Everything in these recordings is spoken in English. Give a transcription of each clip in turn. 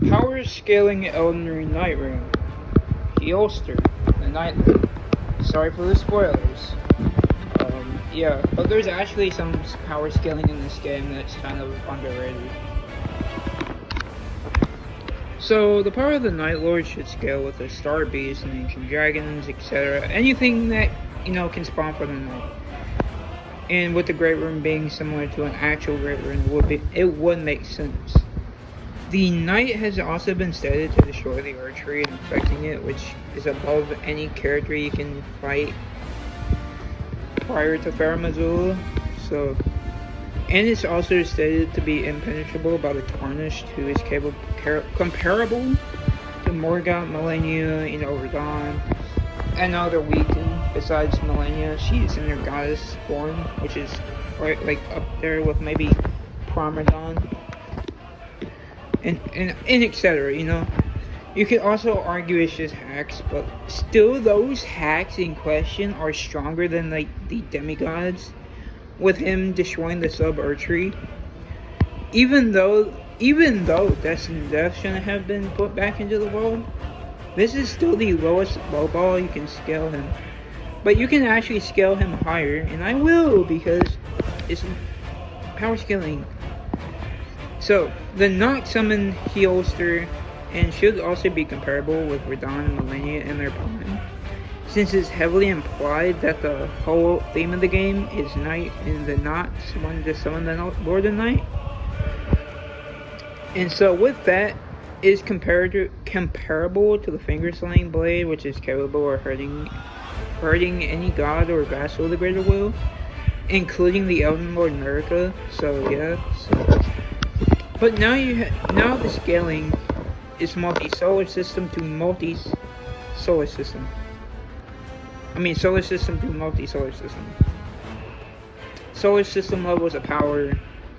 Power scaling Elden Ring Night Ring. Helostor, the Night Lord. Sorry for the spoilers. Yeah, but there's actually some power scaling in this game that's kind of underrated. So, the power of the Night Lord should scale with the Star Beast and Ancient Dragons, etc. Anything that, can spawn from the night. And with the Great Rune being similar to an actual Great Rune, it would make sense. The Knight has also been stated to destroy the archery and affecting it, which is above any character you can fight prior to Faramazula. So, and it's also stated to be impenetrable by the Tarnished, who is comparable to Morgoth, Malenia, Radahn, and other weakened. Besides Malenia, she's in her goddess form, which is right up there with maybe Promadon. And etc. You could also argue it's just hacks, but still those hacks in question are stronger than the demigods, with him destroying the sub archery. Even though Destined Death shouldn't have been put back into the world, this is still the lowest low ball you can scale him. But you can actually scale him higher, and I will, because it's power scaling. So, the Noct summon Helostor and should also be comparable with Radahn and Malenia in their prime, since it's heavily implied that the whole theme of the game is night and the Nocts wanted to summon the Lord of Night. And so with that, is comparable to the Finger Slaying Blade, which is capable of hurting any god or vassal of the Greater Will, including the Elden Lord Nurka. So yeah. But now the scaling is multi-solar system to multi-solar system. Solar system to multi-solar system. Solar system levels of power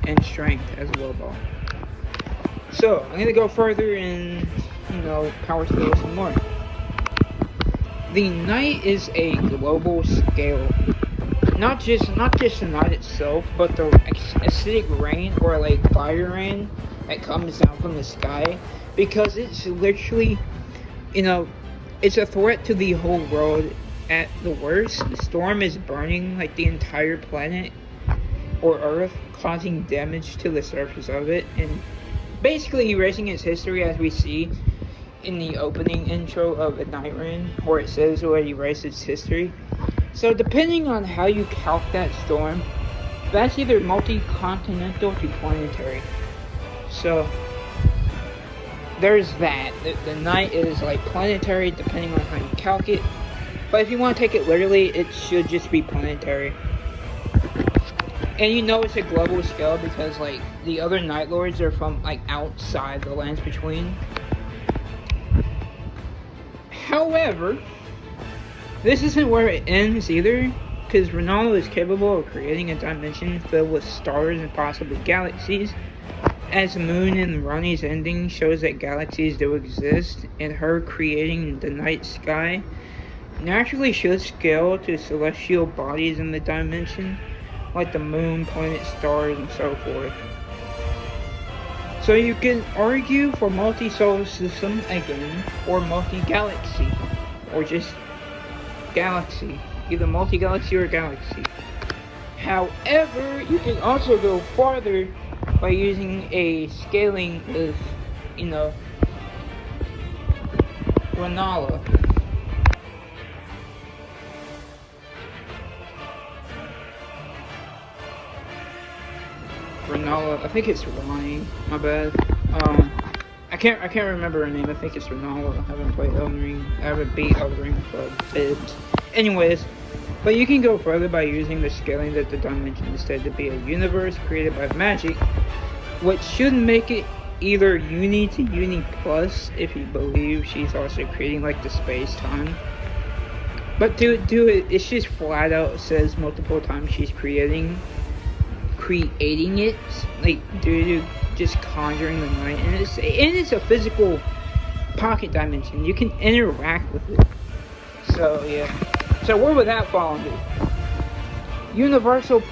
and strength as a low ball. So I'm gonna go further and power scale some more. The Night is a global scale. Not just the night itself, but the acidic rain or fire rain that comes down from the sky, because it's literally, it's a threat to the whole world. At the worst, the storm is burning the entire planet or Earth, causing damage to the surface of it, and basically erasing its history, as we see in the opening intro of the Night Rain, where it says it will erase its history. So depending on how you calc that storm, that's either multi-continental to planetary. So there's that. The night is planetary depending on how you calc it. But if you want to take it literally, it should just be planetary. And it's a global scale because the other Night Lords are from outside the lands between. However, this isn't where it ends either, because Ronaldo is capable of creating a dimension filled with stars and possibly galaxies, as Moon and Ronnie's ending shows that galaxies do exist, and her creating the night sky naturally should scale to celestial bodies in the dimension, like the moon, planets, stars, and so forth. So you can argue for multi-solar system again, or multi-galaxy, or just galaxy, either multi-galaxy or galaxy. However, you can also go farther by using a scaling with, Renala. I think it's Ronnie, my bad. I can't remember her name. I think it's Renala. I haven't played Elden Ring. I haven't beat Elden Ring for it. Anyways, but you can go further by using the scaling that the dimension is said to be a universe created by magic, which should make it either uni to uni plus if you believe she's also creating the space-time. But it's just flat out says multiple times she's creating it, due to just conjuring the night, and it's a physical pocket dimension. You can interact with it. So yeah. So where would that fall under? Universal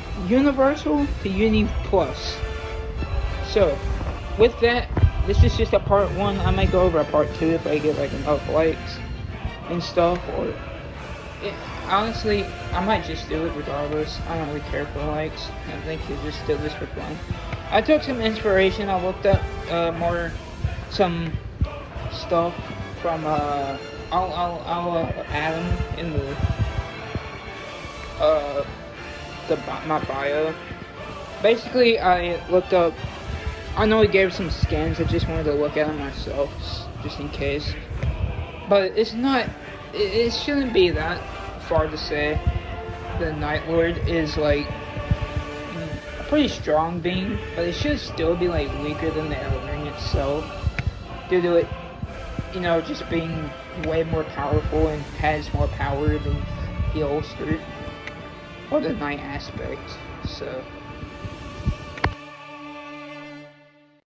to Uni Plus. So with that, this is just a part 1. I might go over a part 2 if I get like enough likes and stuff, or it, honestly, I might just do it regardless. I don't really care for likes. I think you just do this for fun. I took some inspiration. I looked up some stuff from I'll add them in my bio. Basically, I looked up. I know he gave some skins. I just wanted to look at them myself, just in case. But it's not. It shouldn't be that far to say. The Night Lord is like a pretty strong being, but it should still be like weaker than the Elden Ring itself, due to it, just being way more powerful and has more power than Helostor, or the Night aspect. So.